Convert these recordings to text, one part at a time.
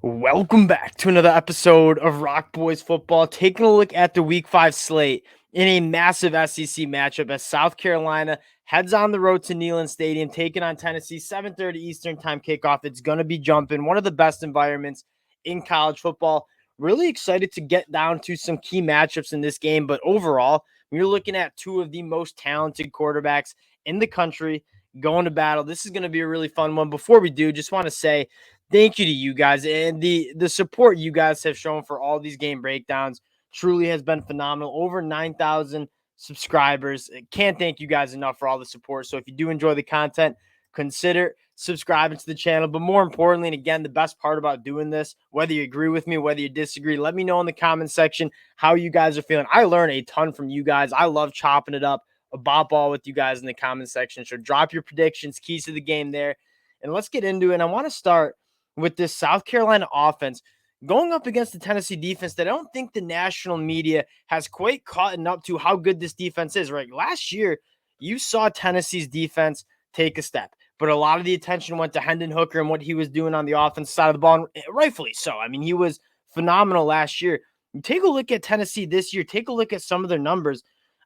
Welcome back to another episode of Rock Boys Football. Taking a look at the Week 5 slate in a massive SEC matchup as South Carolina heads on the road to Neyland Stadium, taking on Tennessee, 7:30 Eastern Time kickoff. It's going to be jumping. One of the best environments in college football. Really excited to get down to some key matchups in this game, but overall, we're looking at two of the most talented quarterbacks in the country going to battle. This is going to be a really fun one. Before we do, just want to say thank you to you guys and the support you guys have shown for all these game breakdowns. Truly has been phenomenal. Over 9,000 subscribers. Can't thank you guys enough for all the support. So if you do enjoy the content, consider subscribing to the channel. But more importantly, and again, the best part about doing this, whether you agree with me, whether you disagree, let me know in the comment section how you guys are feeling. I learn a ton from you guys. I love chopping it up, a ball with you guys in the comment section. So drop your predictions, keys to the game there, and let's get into it. And I want to start with this South Carolina offense going up against the Tennessee defense that I don't think the national media has quite caught up to how good this defense is, right? Last year, you saw Tennessee's defense take a step, but a lot of the attention went to Hendon Hooker and what he was doing on the offense side of the ball, and rightfully so. I mean, he was phenomenal last year. You take a look at Tennessee this year, take a look at some of their numbers.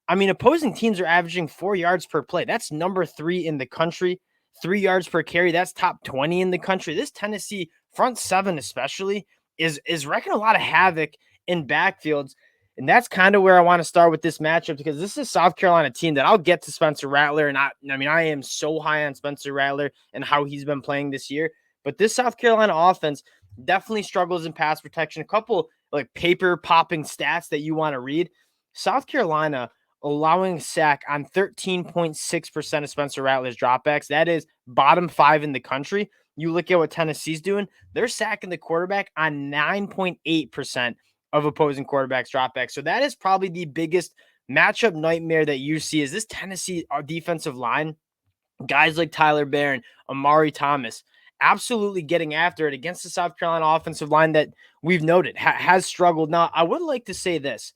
I mean, opposing teams are averaging 4 yards per play. That's number 3 in the country. 3 yards per carry, that's top 20 in the country. This Tennessee front seven especially is wrecking a lot of havoc in backfields. And that's kind of where I want to start with this matchup, because this is a South Carolina team that I'll get to Spencer Rattler. And I am so high on Spencer Rattler and how he's been playing this year. But this South Carolina offense definitely struggles in pass protection. A couple like paper popping stats that you want to read. South Carolina allowing sack on 13.6% of Spencer Rattler's dropbacks. That is bottom 5 in the country. You look at what Tennessee's doing, they're sacking the quarterback on 9.8% of opposing quarterbacks dropbacks. So that is probably the biggest matchup nightmare that you see is this Tennessee defensive line. Guys like Tyler Barron, Amari Thomas, absolutely getting after it against the South Carolina offensive line that we've noted has struggled. Now, I would like to say this.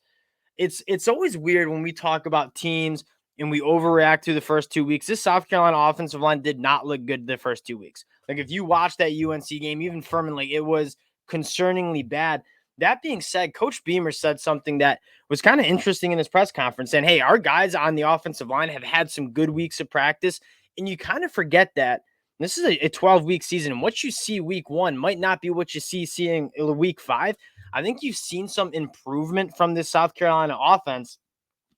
It's always weird when we talk about teams and we overreact to the first 2 weeks. This South Carolina offensive line did not look good the first 2 weeks. Like if you watch that UNC game, even Furman, like it was concerningly bad. That being said, Coach Beamer said something that was kind of interesting in his press conference, saying, hey, our guys on the offensive line have had some good weeks of practice. And you kind of forget that this is a 12-week season. And what you see week 1 might not be what you seeing in week 5. I think you've seen some improvement from this South Carolina offense,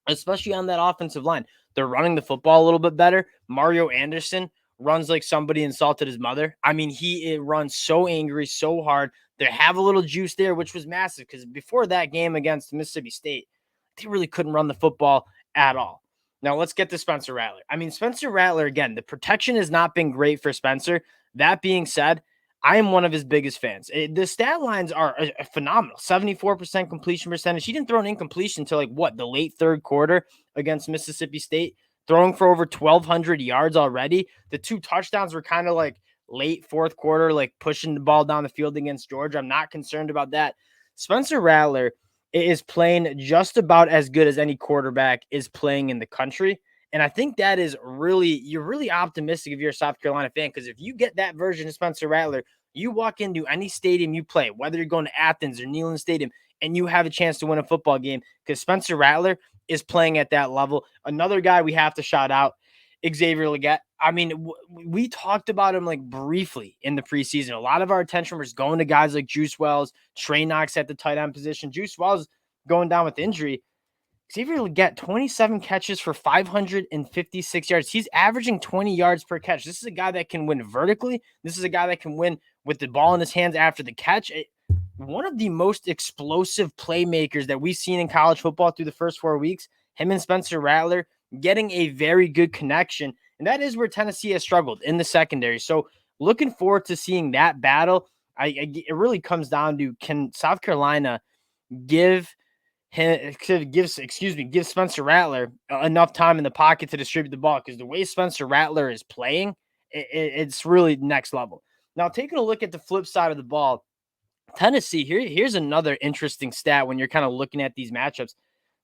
especially on that offensive line. They're running the football a little bit better. Mario Anderson runs like somebody insulted his mother. I mean, he runs so angry, so hard. They have a little juice there, which was massive because before that game against Mississippi State, they really couldn't run the football at all. Now, let's get to Spencer Rattler. I mean, Spencer Rattler, again, the protection has not been great for Spencer. That being said, I am one of his biggest fans. The stat lines are phenomenal. 74% completion percentage. He didn't throw an incompletion until the late third quarter against Mississippi State, throwing for over 1,200 yards already. The 2 touchdowns were kind of like late fourth quarter, like pushing the ball down the field against Georgia. I'm not concerned about that. Spencer Rattler is playing just about as good as any quarterback is playing in the country. And I think that is you're really optimistic if you're a South Carolina fan, because if you get that version of Spencer Rattler, you walk into any stadium you play, whether you're going to Athens or Neyland Stadium, and you have a chance to win a football game because Spencer Rattler is playing at that level. Another guy we have to shout out, Xavier Legette. I mean, we talked about him like briefly in the preseason. A lot of our attention was going to guys like Juice Wells, Trey Knox at the tight end position. Juice Wells going down with injury. Xavier Legette, 27 catches for 556 yards. He's averaging 20 yards per catch. This is a guy that can win vertically. This is a guy that can win with the ball in his hands after the catch. One of the most explosive playmakers that we've seen in college football through the first 4 weeks. Him and Spencer Rattler getting a very good connection. And that is where Tennessee has struggled in the secondary. So looking forward to seeing that battle. It really comes down to, can South Carolina give Spencer Rattler enough time in the pocket to distribute the ball, because the way Spencer Rattler is playing, it's really next level. Now, taking a look at the flip side of the ball, Tennessee, here's another interesting stat when you're kind of looking at these matchups.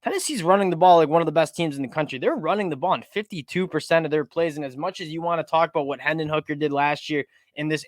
Tennessee's running the ball like one of the best teams in the country. They're running the ball in 52% of their plays, and as much as you want to talk about what Hendon Hooker did last year in this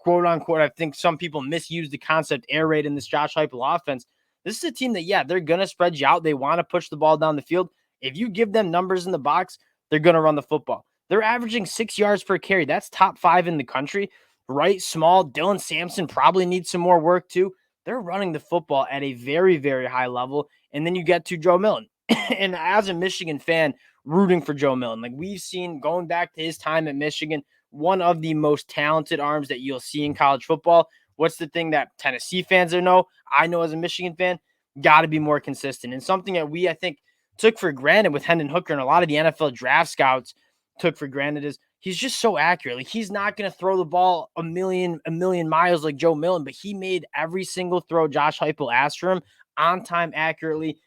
quote unquote, I think some people misuse the concept air raid in this Josh Heupel offense. This is a team that, yeah, they're going to spread you out. They want to push the ball down the field. If you give them numbers in the box, they're going to run the football. They're averaging 6 yards per carry. That's top 5 in the country, right? Small. Dylan Sampson probably needs some more work too. They're running the football at a very, very high level. And then you get to Joe Milton. And as a Michigan fan, rooting for Joe Milton, like we've seen going back to his time at Michigan, one of the most talented arms that you'll see in college football. What's the thing that Tennessee fans know? I know as a Michigan fan, got to be more consistent. And something that we, I think, took for granted with Hendon Hooker and a lot of the NFL draft scouts took for granted is he's just so accurate. Like he's not going to throw the ball a million miles like Joe Milton, but he made every single throw Josh Heupel asked for him on time, accurately.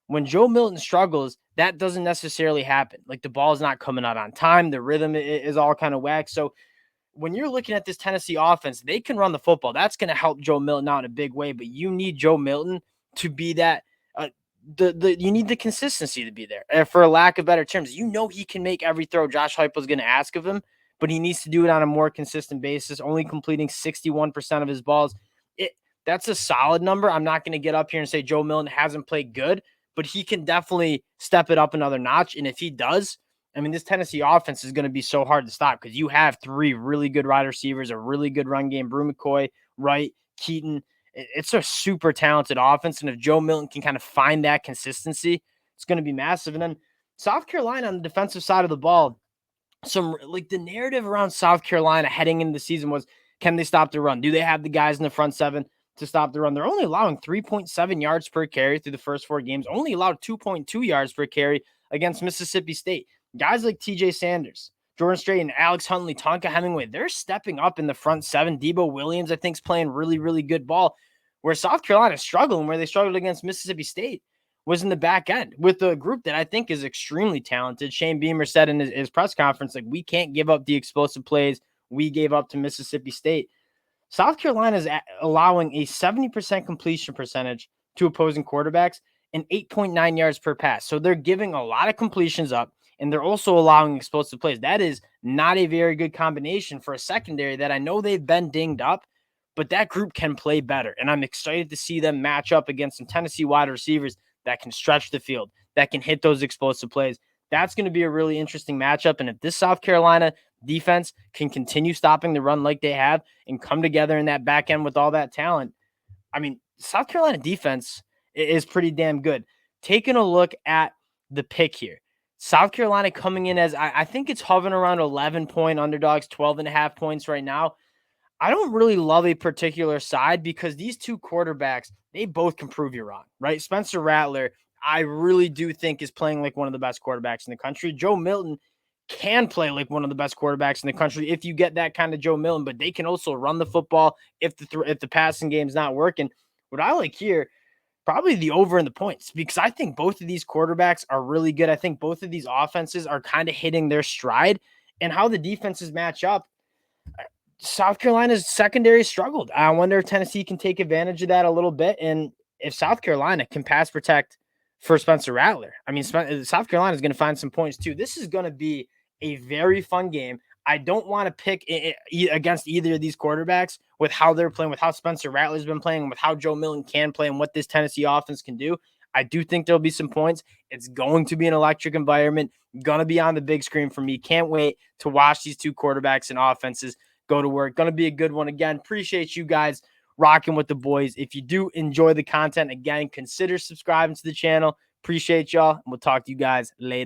When Joe Milton struggles, that doesn't necessarily happen. Like the ball's not coming out on time. The rhythm is all kind of whack. So when you're looking at this Tennessee offense, they can run the football. That's going to help Joe Milton out in a big way, but you need Joe Milton to be that you need the consistency to be there. For a lack of better terms, he can make every throw Josh Heupel is going to ask of him, but he needs to do it on a more consistent basis, only completing 61% of his balls. That's a solid number. I'm not going to get up here and say Joe Milton hasn't played good, but he can definitely step it up another notch. And if he does, I mean, this Tennessee offense is going to be so hard to stop because you have 3 really good wide receivers, a really good run game, Brew McCoy, Wright, Keaton. It's a super talented offense. And if Joe Milton can kind of find that consistency, it's going to be massive. And then South Carolina on the defensive side of the ball, the narrative around South Carolina heading into the season was, can they stop the run? Do they have the guys in the front 7 to stop the run? They're only allowing 3.7 yards per carry through the first 4 games, only allowed 2.2 yards per carry against Mississippi State. Guys like TJ Sanders, Jordan Strayton, Alex Huntley, Tonka Hemingway, they're stepping up in the front 7. Debo Williams, I think, is playing really, really good ball. Where South Carolina is struggling, where they struggled against Mississippi State, was in the back end with a group that I think is extremely talented. Shane Beamer said in his press conference, like, we can't give up the explosive plays we gave up to Mississippi State. South Carolina is allowing a 70% completion percentage to opposing quarterbacks and 8.9 yards per pass. So they're giving a lot of completions up, and they're also allowing explosive plays. That is not a very good combination for a secondary that I know they've been dinged up, but that group can play better. And I'm excited to see them match up against some Tennessee wide receivers that can stretch the field, that can hit those explosive plays. That's going to be a really interesting matchup. And if this South Carolina defense can continue stopping the run like they have and come together in that back end with all that talent, I mean, South Carolina defense is pretty damn good. Taking a look at the pick here, South Carolina coming in as, I think it's hovering around 11-point underdogs, 12.5 points right now. I don't really love a particular side because these 2 quarterbacks, they both can prove you wrong, right? Spencer Rattler, I really do think is playing like one of the best quarterbacks in the country. Joe Milton can play like one of the best quarterbacks in the country if you get that kind of Joe Milton, but they can also run the football if the passing game's not working. What I like here, probably the over in the points, because I think both of these quarterbacks are really good. I think both of these offenses are kind of hitting their stride, and how the defenses match up. South Carolina's secondary struggled. I wonder if Tennessee can take advantage of that a little bit. And if South Carolina can pass protect for Spencer Rattler, I mean, South Carolina is going to find some points too. This is going to be a very fun game. I don't want to pick against either of these quarterbacks with how they're playing, with how Spencer Rattler's been playing, and with how Joe Milton can play and what this Tennessee offense can do. I do think there'll be some points. It's going to be an electric environment, going to be on the big screen for me. Can't wait to watch these 2 quarterbacks and offenses go to work. Going to be a good one. Again, appreciate you guys rocking with the boys. If you do enjoy the content, again, consider subscribing to the channel. Appreciate y'all, and we'll talk to you guys later.